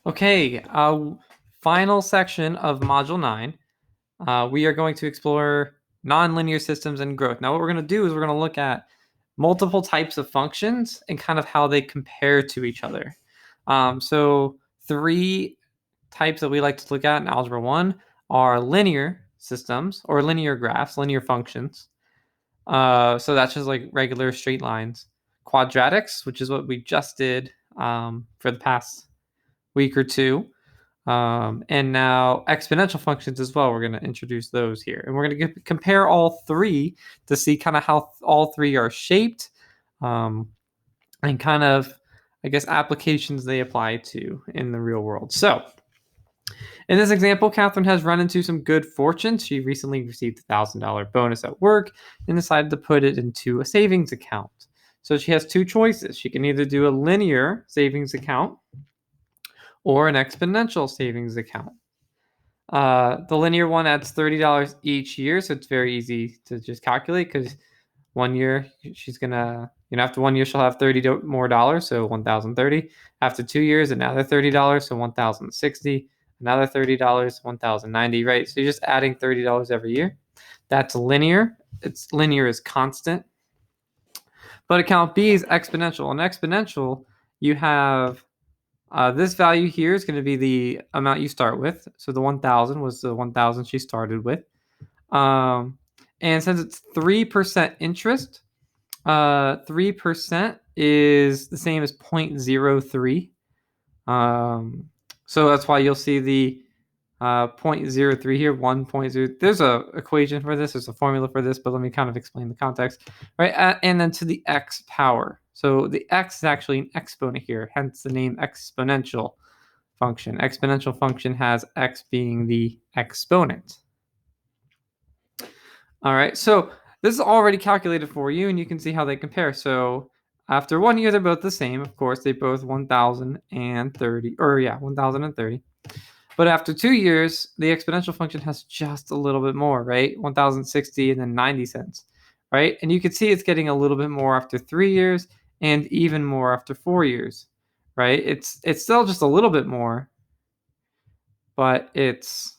Okay, final section of Module 9. We are going to explore nonlinear systems and growth. Now, what we're going to do is we're going to look at multiple types of functions and kind of how they compare to each other. So 3 types that we like to look at in Algebra 1 are linear systems or linear graphs, linear functions. So that's just like regular straight lines. Quadratics, which is what we just did for the past week or two. And now exponential functions as well. We're going to introduce those here. And we're going to compare all 3 to see kind of how all 3 are shaped and kind of, I guess, applications they apply to in the real world. So in this example, Catherine has run into some good fortune. She recently received a $1,000 bonus at work and decided to put it into a savings account. So she has 2 choices. She can either do a linear savings account or an exponential savings account. The linear one adds $30 each year, so it's very easy to just calculate because 1 year she's gonna, after 1 year she'll have $30 more dollars, so 1,030. After 2 years, another $30, so 1,060. Another $30, 1,090. Right? So you're just adding $30 every year. That's linear. It's linear is constant. But account B is exponential. In exponential, you have this value here is going to be the amount you start with. So the 1,000 was the 1,000 she started with. And since it's 3% interest, 3% is the same as 0.03. So that's why you'll see the 0.03 here, 1.0. There's a equation for this. There's a formula for this, but let me kind of explain the context. Right, and then to the x power. So the x is actually an exponent here, hence the name exponential function. Exponential function has x being the exponent. All right, so this is already calculated for you, and you can see how they compare. So after 1 year, they're both the same. Of course, they both 1,030, 1,030. But after 2 years, the exponential function has just a little bit more, right? 1,060 and then 90 cents, right? And you can see it's getting a little bit more after 3 years and even more after 4 years, right? It's still just a little bit more, but it's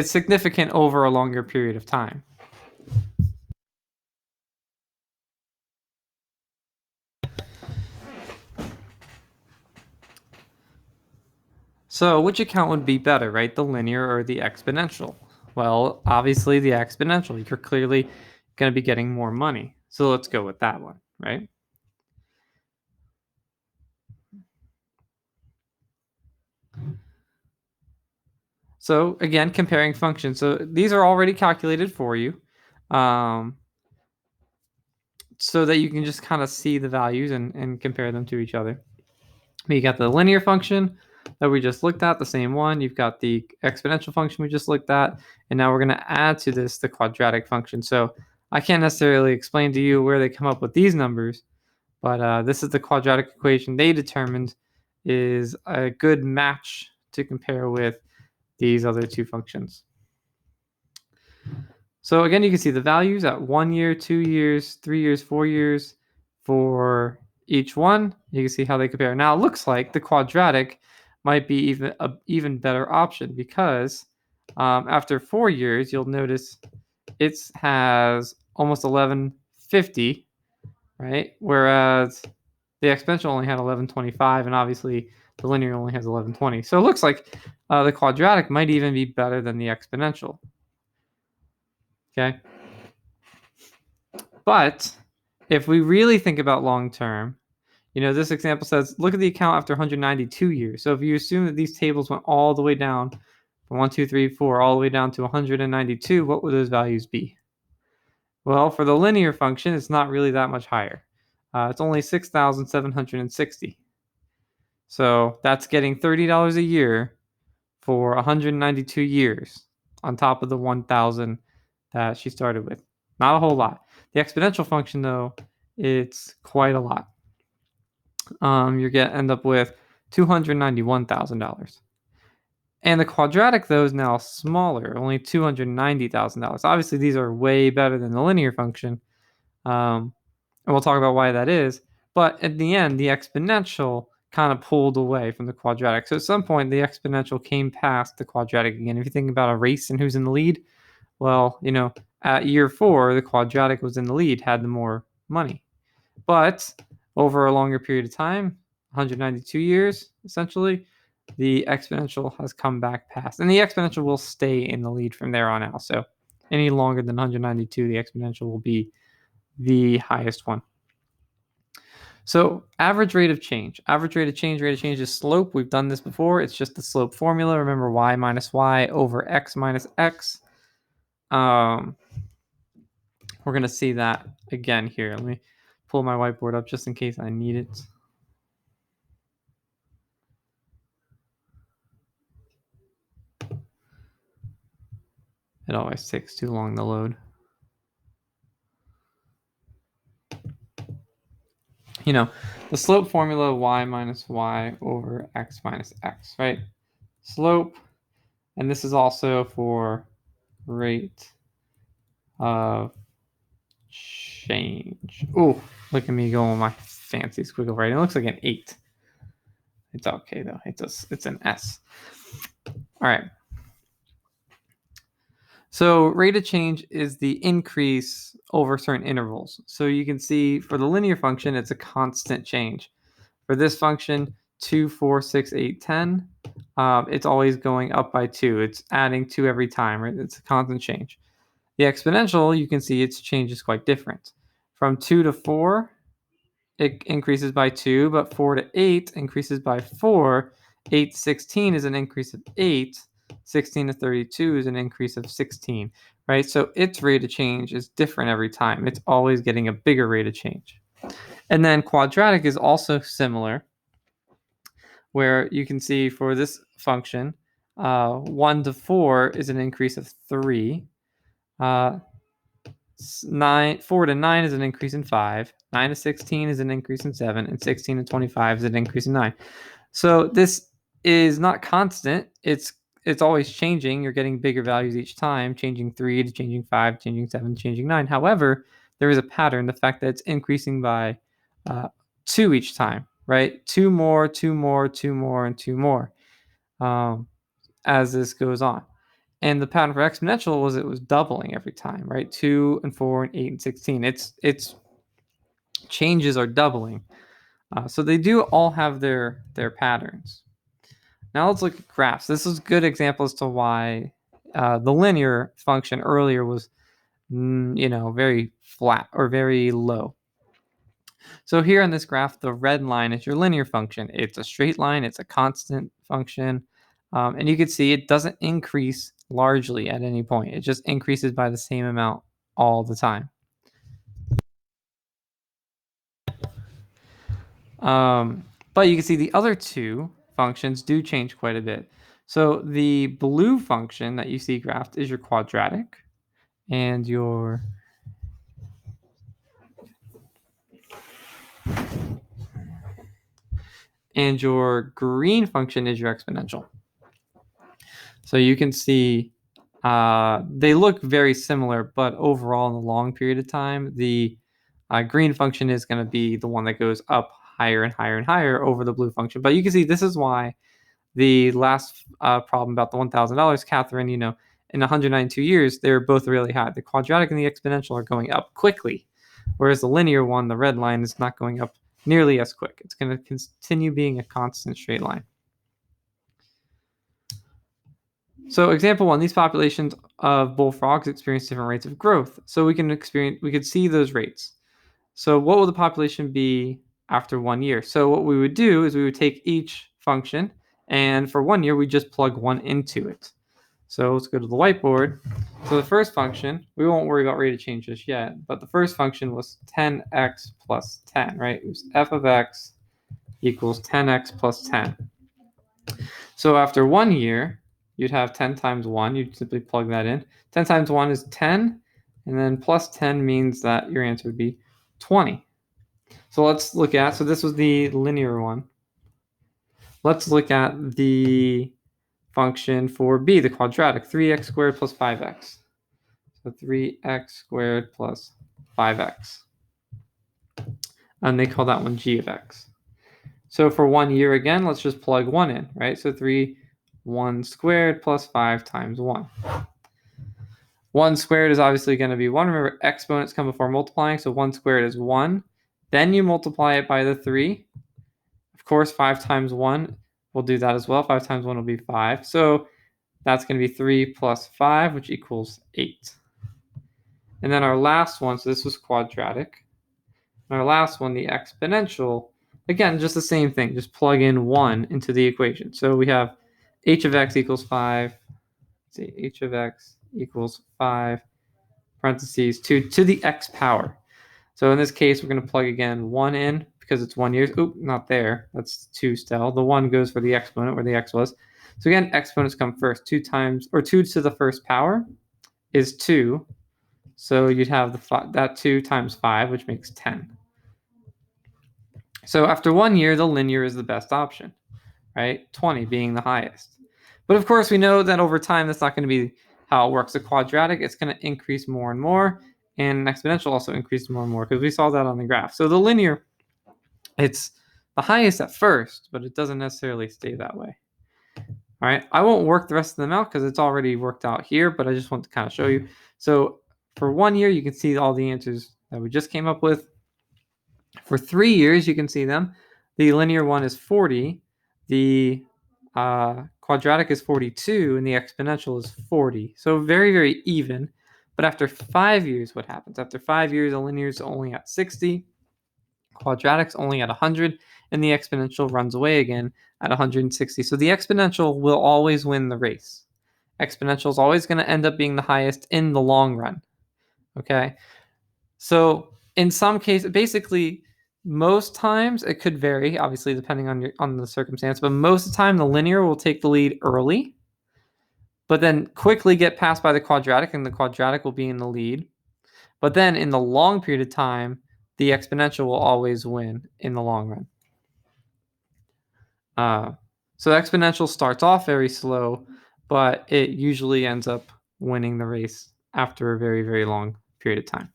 significant over a longer period of time. So which account would be better, right? The linear or the exponential? Well, obviously the exponential. You're clearly going to be getting more money. So let's go with that one, right? So again, comparing functions. So these are already calculated for you so that you can just kind of see the values and compare them to each other. You got the linear function that we just looked at, the same one. You've got the exponential function we just looked at. And now we're going to add to this the quadratic function. So I can't necessarily explain to you where they come up with these numbers, but this is the quadratic equation they determined is a good match to compare with these other 2 functions. So again, you can see the values at 1 year, 2 years, 3 years, 4 years for each one. You can see how they compare. Now it looks like the quadratic might be even better option because after 4 years, you'll notice it has almost 1150, right? Whereas the exponential only had 1125, and obviously the linear only has 1120. So it looks like the quadratic might even be better than the exponential. Okay. But if we really think about long term, this example says, look at the account after 192 years. So if you assume that these tables went all the way down from 1, 2, 3, 4, all the way down to 192, what would those values be? Well, for the linear function, it's not really that much higher. It's only 6,760. So that's getting $30 a year for 192 years on top of the 1,000 that she started with. Not a whole lot. The exponential function, though, it's quite a lot. You're going to end up with $291,000. And the quadratic, though, is now smaller, only $290,000. Obviously, these are way better than the linear function. And we'll talk about why that is. But at the end, the exponential kind of pulled away from the quadratic. So at some point, the exponential came past the quadratic again. If you think about a race and who's in the lead, well, at year 4, the quadratic was in the lead, had the more money. But over a longer period of time, 192 years, essentially, the exponential has come back past. And the exponential will stay in the lead from there on out. So any longer than 192, the exponential will be the highest one. So average rate of change. Average rate of change is slope. We've done this before. It's just the slope formula. Remember, y minus y over x minus x. We're going to see that again here. Let me pull my whiteboard up just in case I need it. It always takes too long to load. The slope formula, y minus y over x minus x, right? Slope, and this is also for rate of change. Oh, look at me going with my fancy squiggle writing. It looks like an 8. It's okay though. It's an S. All right. So rate of change is the increase over certain intervals. So you can see for the linear function, it's a constant change. For this function, 2, 4, 6, 8, 10, it's always going up by 2. It's adding 2 every time, right? It's a constant change. The exponential, you can see its change is quite different. From 2 to 4, it increases by 2, but 4 to 8 increases by 4. 8 to 16 is an increase of 8. 16 to 32 is an increase of 16, right? So its rate of change is different every time. It's always getting a bigger rate of change. And then quadratic is also similar, where you can see for this function, 1 to 4 is an increase of 3. 4 to 9 is an increase in 5. 9 to 16 is an increase in 7. And 16 to 25 is an increase in 9. So this is not constant. It's always changing. You're getting bigger values each time, changing 3 to changing 5, changing 7, changing 9. However, there is a pattern, the fact that it's increasing by 2 each time, right? 2 more, 2 more, 2 more, and 2 more as this goes on. And the pattern for exponential was it was doubling every time, right? 2 and 4 and 8 and 16. Its changes are doubling. So they do all have their patterns. Now let's look at graphs. This is a good example as to why the linear function earlier was, very flat or very low. So here in this graph, the red line is your linear function. It's a straight line. It's a constant function. And you can see it doesn't increase largely at any point. It just increases by the same amount all the time. But you can see the other two functions do change quite a bit. So the blue function that you see graphed is your quadratic, and your green function is your exponential. So you can see they look very similar, but overall in a long period of time, the green function is going to be the one that goes up higher and higher and higher over the blue function. But you can see this is why the last problem about the $1,000, Catherine, in 192 years, they're both really high. The quadratic and the exponential are going up quickly, whereas the linear one, the red line, is not going up nearly as quick. It's going to continue being a constant straight line. So example 1, these populations of bullfrogs experience different rates of growth. So we could see those rates. So what will the population be after 1 year? So what we would do is we would take each function, and for 1 year, we just plug 1 into it. So let's go to the whiteboard. So the first function, we won't worry about rate of change just yet, but the first function was 10x plus 10, right? It was f of x equals 10x plus 10. So after 1 year, you'd have 10 times 1. You'd simply plug that in. 10 times 1 is 10, and then plus 10 means that your answer would be 20. So let's look at, so this was the linear one. Let's look at the function for b, the quadratic, 3x squared plus 5x. So 3x squared plus 5x. And they call that one g of x. So for 1 year again, let's just plug 1 in, right? So 1 squared plus 5 times 1. 1 squared is obviously going to be 1. Remember, exponents come before multiplying, so 1 squared is 1. Then you multiply it by the 3. Of course, 5 times 1 will do that as well. 5 times 1 will be 5. So that's going to be 3 plus 5, which equals 8. And then our last one, so this was quadratic. And our last one, the exponential, again, just the same thing. Just plug in 1 into the equation. So we have h of x equals 5. Let's see, h of x equals 5, parentheses, to the x power. So in this case, we're going to plug again 1 in because it's 1 year. Oop, not there. That's 2 still. The 1 goes for the exponent where the x was. So again, exponents come first. 2 to the first power is 2. So you'd have that 2 times 5, which makes 10. So after 1 year, the linear is the best option, right? 20 being the highest. But of course, we know that over time, that's not going to be how it works. A quadratic, it's going to increase more and more, and an exponential also increases more and more because we saw that on the graph. So the linear, it's the highest at first, but it doesn't necessarily stay that way. All right, I won't work the rest of them out because it's already worked out here, but I just want to kind of show you. So for 1 year, you can see all the answers that we just came up with. For 3 years, you can see them. The linear one is 40. The quadratic is 42, and the exponential is 40. So very, very even. But after 5 years, what happens? After 5 years, the linear is only at 60. Quadratic's only at 100, and the exponential runs away again at 160. So the exponential will always win the race. Exponential is always going to end up being the highest in the long run. Okay? So in some cases, basically, most times it could vary, obviously, depending on the circumstance, but most of the time the linear will take the lead early, but then quickly get passed by the quadratic, and the quadratic will be in the lead. But then in the long period of time, the exponential will always win in the long run. So the exponential starts off very slow, but it usually ends up winning the race after a very, very long period of time.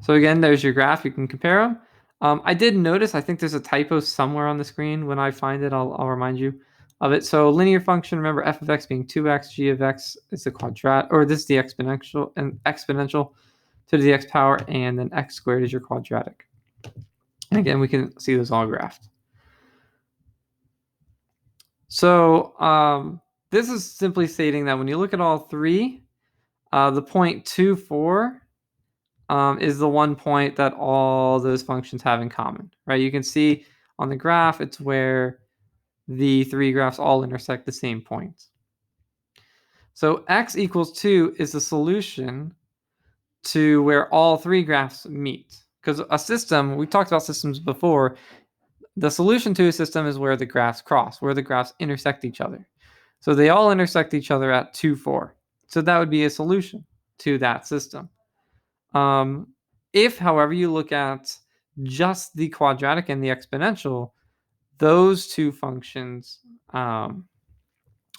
So again, there's your graph. You can compare them. I did notice, I think there's a typo somewhere on the screen. When I find it, I'll remind you of it. So linear function, remember f of x being 2x, g of x is the quadratic, or this is the exponential, and exponential to the x power, and then x squared is your quadratic. And again, we can see those all graphed. So this is simply stating that when you look at all three, the point 2,4 is the one point that all those functions have in common, right? You can see on the graph, it's where the three graphs all intersect the same point. So x equals 2 is the solution to where all three graphs meet. Because a system, we talked about systems before, the solution to a system is where the graphs cross, where the graphs intersect each other. So they all intersect each other at 2, 4. So that would be a solution to that system. If, however, you look at just the quadratic and the exponential, those two functions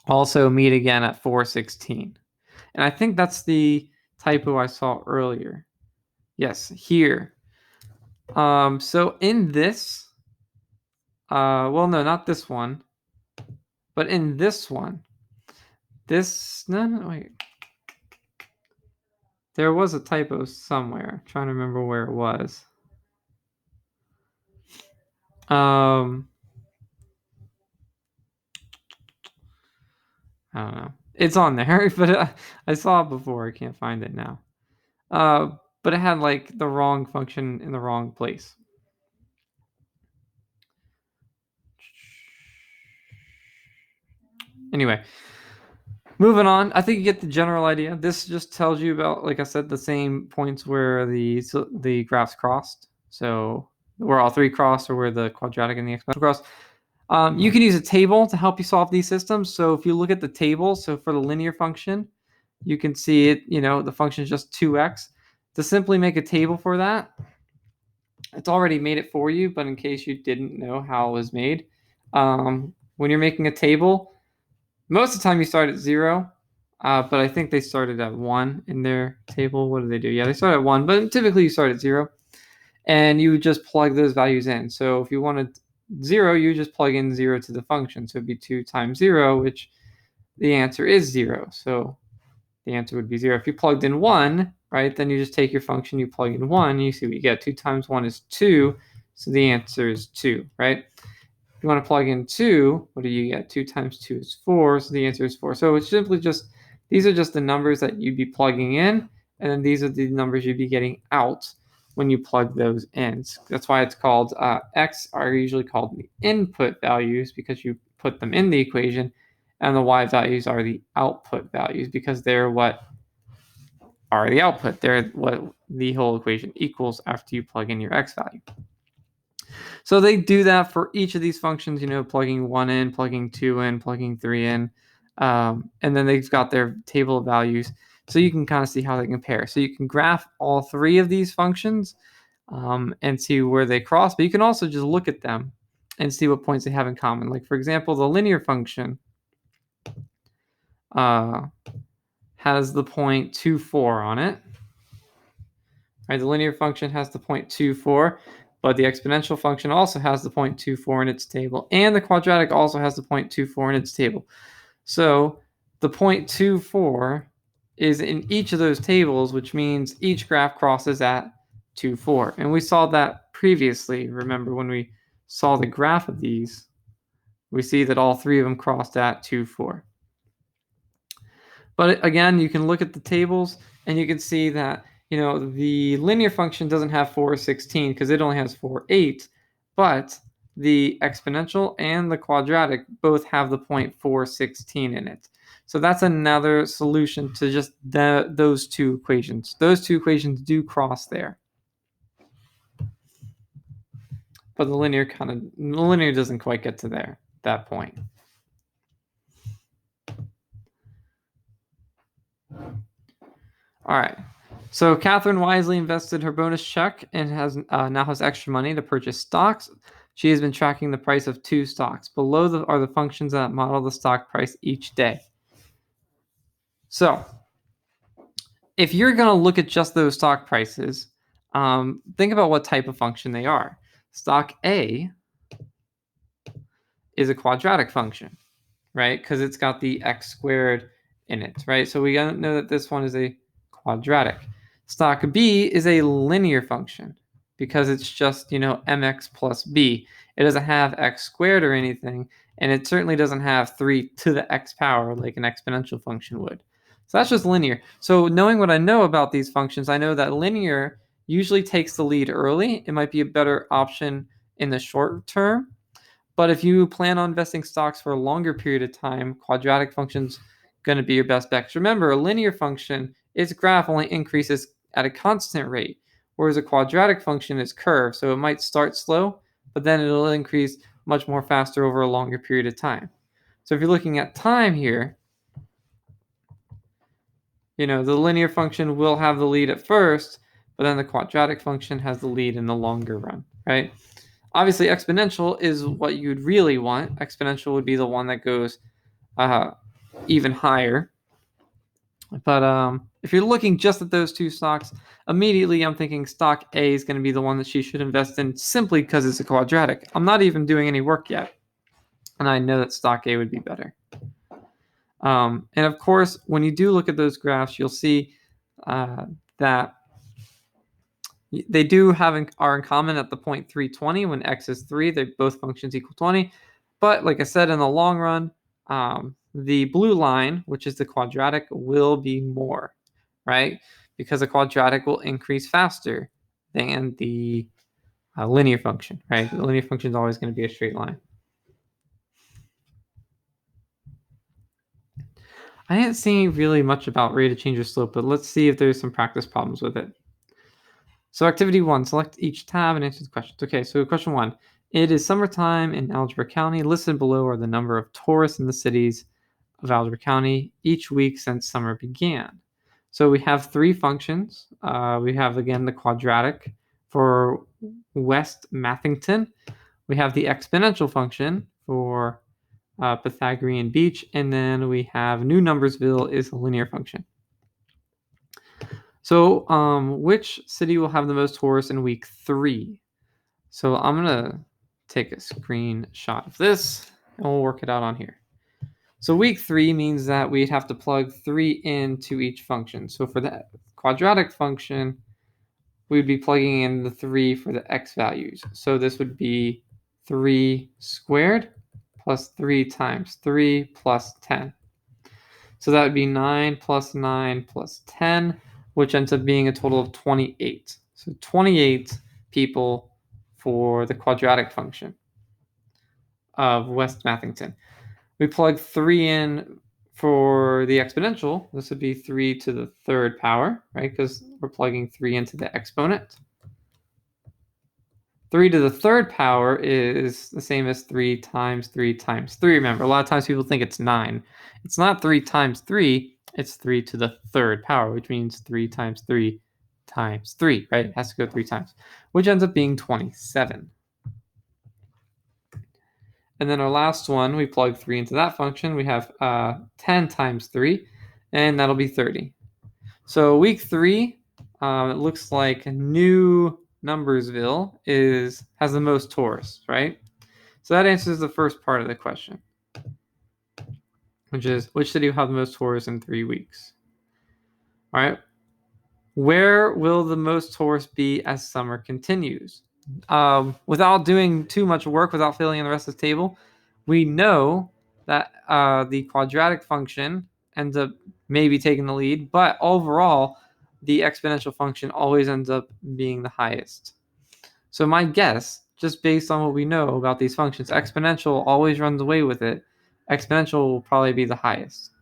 also meet again at 416. And I think that's the typo I saw earlier. Yes, here. So in this, well, no, not this one, but in this one, no, wait. There was a typo somewhere. I'm trying to remember where it was. I don't know. It's on there, but I saw it before. I can't find it now. But it had like the wrong function in the wrong place. Anyway, moving on. I think you get the general idea. This just tells you about, like I said, the same points where the graphs crossed. So where all three crossed, or where the quadratic and the exponential crossed. You can use a table to help you solve these systems. So if you look at the table, so for the linear function, you can see it, the function is just 2x. To simply make a table for that, it's already made it for you, but in case you didn't know how it was made, when you're making a table, most of the time you start at 0. but I think they started at 1 in their table. What do they do? Yeah, they start at 1, but typically you start at 0. And you would just plug those values in. So if you wanted 0, you just plug in 0 to the function. So it'd be 2 times 0, which the answer is 0. So the answer would be 0. If you plugged in 1, right, then you just take your function, you plug in 1, and you see what you get. 2 times 1 is 2, so the answer is 2, right? If you want to plug in 2, what do you get? 2 times 2 is 4, so the answer is 4. So it's simply just, these are just the numbers that you'd be plugging in, and then these are the numbers you'd be getting out when you plug those in. That's why it's called, X are usually called the input values because you put them in the equation, and the Y values are the output values because they're what are the output. They're what the whole equation equals after you plug in your X value. So they do that for each of these functions, plugging 1 in, plugging 2 in, plugging 3 in, and then they've got their table of values. So you can kind of see how they compare. So you can graph all 3 of these functions and see where they cross, but you can also just look at them and see what points they have in common. Like, for example, the linear function has the point 2,4 on it. Right, the linear function has the point 2,4, but the exponential function also has the point 2,4 in its table, and the quadratic also has the point 2,4 in its table. So the point 2,4 is in each of those tables, which means each graph crosses at 2,4. And we saw that previously. Remember, when we saw the graph of these, we see that all 3 of them crossed at 2,4. But again, you can look at the tables and you can see that, the linear function doesn't have 416 because it only has 4,8, but the exponential and the quadratic both have the point 416 in it. So that's another solution to just those 2 equations. Those 2 equations do cross there. But the linear doesn't quite get to that point. All right. So Catherine wisely invested her bonus check and now has extra money to purchase stocks. She has been tracking the price of 2 stocks. Below are the functions that model the stock price each day. So if you're going to look at just those stock prices, think about what type of function they are. Stock A is a quadratic function, right? Because it's got the x squared in it, right? So we know that this one is a quadratic. Stock B is a linear function because it's just, mx plus b. It doesn't have x squared or anything, and it certainly doesn't have 3 to the x power like an exponential function would. So that's just linear. So knowing what I know about these functions, I know that linear usually takes the lead early. It might be a better option in the short term. But if you plan on investing stocks for a longer period of time, quadratic function's going to be your best bet. Remember, a linear function, its graph only increases at a constant rate, whereas a quadratic function is curved. So it might start slow, but then it'll increase much more faster over a longer period of time. So if you're looking at time here, the linear function will have the lead at first, but then the quadratic function has the lead in the longer run, right? Obviously, exponential is what you'd really want. Exponential would be the one that goes even higher. But if you're looking just at those 2 stocks, immediately I'm thinking stock A is going to be the one that she should invest in simply because it's a quadratic. I'm not even doing any work yet, and I know that stock A would be better. And of course, when you do look at those graphs, you'll see that they are in common at the point 320 when x is 3. They both functions equal 20. But like I said, in the long run, the blue line, which is the quadratic, will be more, right? Because the quadratic will increase faster than the linear function, right? The linear function is always going to be a straight line. I didn't see really much about rate of change or slope, but let's see if there's some practice problems with it. So activity 1, select each tab and answer the questions. Okay, so question 1. It is summertime in Algebra County. Listed below are the number of tourists in the cities of Algebra County each week since summer began. So we have 3 functions. We have, again, the quadratic for West Mathington. We have the exponential function for Pythagorean Beach, and then we have New Numbersville is a linear function. So which city will have the most tourists in week 3? So I'm gonna take a screenshot of this and we'll work it out on here. So week 3 means that we'd have to plug 3 into each function. So for the quadratic function, we'd be plugging in the 3 for the x values. So this would be 3 squared plus 3 times 3 plus 10. So that would be 9 plus 9 plus 10, which ends up being a total of 28. So 28 people for the quadratic function of West Mathington. We plug 3 in for the exponential. This would be 3 to the third power, right? Because we're plugging 3 into the exponent. 3 to the third power is the same as 3 times 3 times 3. Remember, a lot of times people think it's 9. It's not 3 times 3. It's 3 to the third power, which means 3 times 3 times 3, right? It has to go 3 times, which ends up being 27. And then our last one, we plug 3 into that function. We have 10 times 3, and that'll be 30. So week 3, it looks like New Numbersville has the most tourists, right? So that answers the first part of the question, which is which city will have the most tourists in 3 weeks? All right. Where will the most tourists be as summer continues? Without doing too much work, without filling in the rest of the table, we know that the quadratic function ends up maybe taking the lead, but overall, the exponential function always ends up being the highest. So my guess, just based on what we know about these functions, exponential always runs away with it. Exponential will probably be the highest.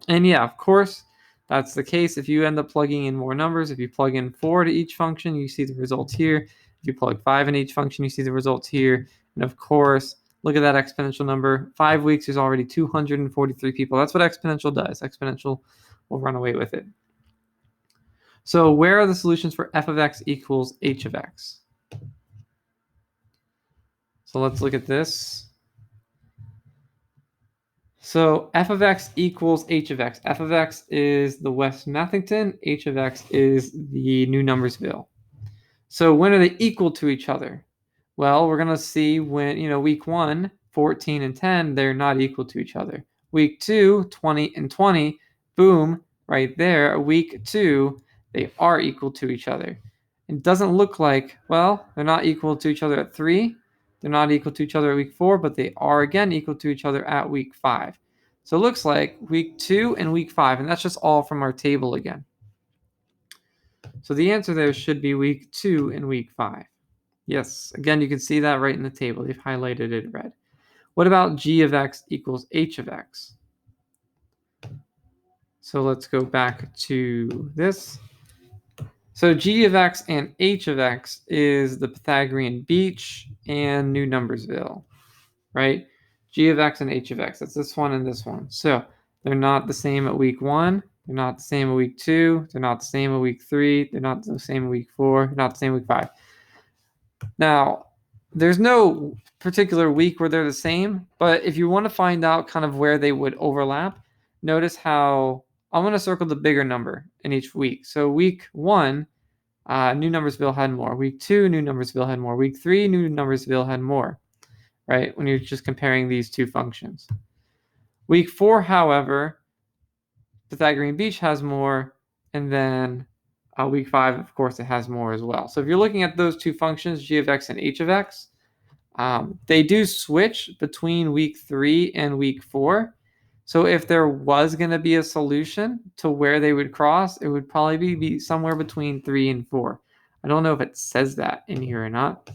And yeah, of course, that's the case if you end up plugging in more numbers. If you plug in 4 to each function, you see the results here. If you plug 5 in each function, you see the results here. And of course, look at that exponential number. 5 weeks is already 243 people. That's what exponential does. Exponential will run away with it. So where are the solutions for f of x equals h of x? So let's look at this. So f of x equals h of x. F of x is the West Mathington. H of x is the New Numbersville. So when are they equal to each other? Well, we're going to see when, week 1, 14 and 10, they're not equal to each other. Week 2, 20 and 20, boom, right there. Week 2, they are equal to each other. It doesn't look like, well, they're not equal to each other at 3. They're not equal to each other at week 4, but they are again equal to each other at week 5. So it looks like week 2 and week 5, and that's just all from our table again. So the answer there should be week 2 and week 5. Yes, again, you can see that right in the table. They've highlighted it in red. What about g of x equals h of x? So let's go back to this. So g of x and h of x is the Pythagorean Beach and New Numbersville, right? G of x and h of x, that's this one and this one. So they're not the same at week 1. They're not the same at week 2. They're not the same at week 3. They're not the same at week 4. They're not the same at week 5. Now, there's no particular week where they're the same, but if you want to find out kind of where they would overlap, notice how I'm going to circle the bigger number in each week. So week 1, New Numbersville had more. Week 2, New Numbersville had more. Week 3, New Numbersville had more, right? When you're just comparing these two functions. Week 4, however, Pythagorean Beach has more, and then week 5, of course, it has more as well. So if you're looking at those two functions, g of x and h of x, they do switch between week 3 and week 4. So if there was going to be a solution to where they would cross, it would probably be somewhere between 3 and 4. I don't know if it says that in here or not.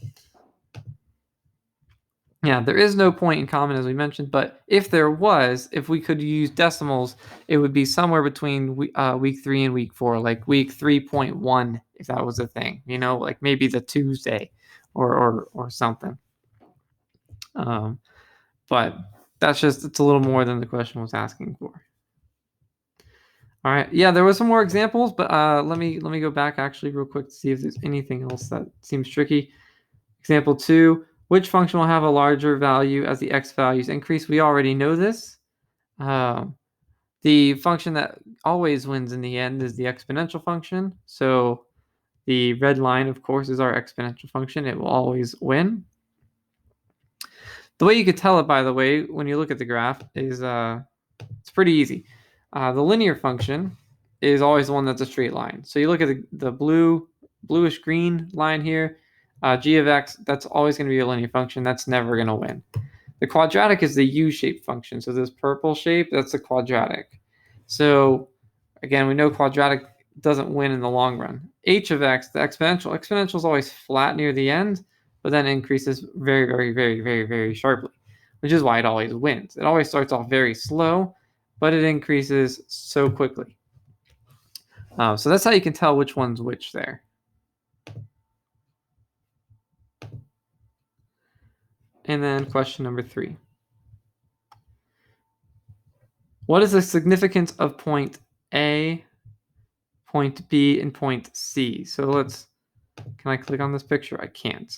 Yeah, there is no point in common, as we mentioned, but if there was, if we could use decimals, it would be somewhere between week 3 and week 4, like week 3.1, if that was a thing, like maybe the Tuesday or something. But it's a little more than the question was asking for. All right, yeah, there was some more examples, but let me go back actually real quick to see if there's anything else that seems tricky. Example 2, Which function will have a larger value as the x values increase? We already know this. The function that always wins in the end is the exponential function. So the red line, of course, is our exponential function. It will always win. The way you could tell it, by the way, when you look at the graph is it's pretty easy. The linear function is always the one that's a straight line. So you look at the bluish green line here, g of x, that's always going to be a linear function. That's never going to win. The quadratic is the u-shaped function. So this purple shape, that's the quadratic. So again, we know quadratic doesn't win in the long run. H of x, the exponential is always flat near the end, but then increases very, very, very, very, very sharply, which is why it always wins. It always starts off very slow, but it increases so quickly. So that's how you can tell which one's which there. And then question number 3. What is the significance of point A, point B, and point C? So can I click on this picture? I can't.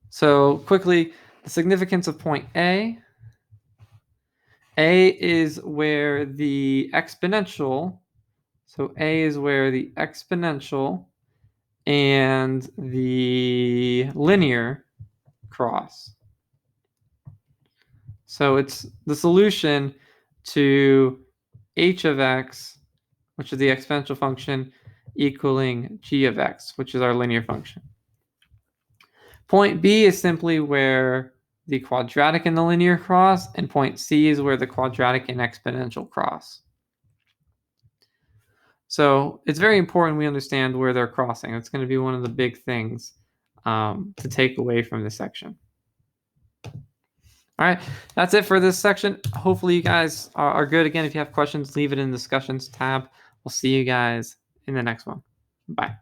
So quickly, the significance of point A is where the exponential, so A is where the exponential and the linear cross. So it's the solution to h of x, which is the exponential function, equaling g of x, which is our linear function. Point B is simply where the quadratic and the linear cross, and point C is where the quadratic and exponential cross. So it's very important we understand where they're crossing. It's going to be one of the big things to take away from this section. All right, that's it for this section. Hopefully you guys are good. Again, if you have questions, leave it in the discussions tab. We'll see you guys in the next one. Bye.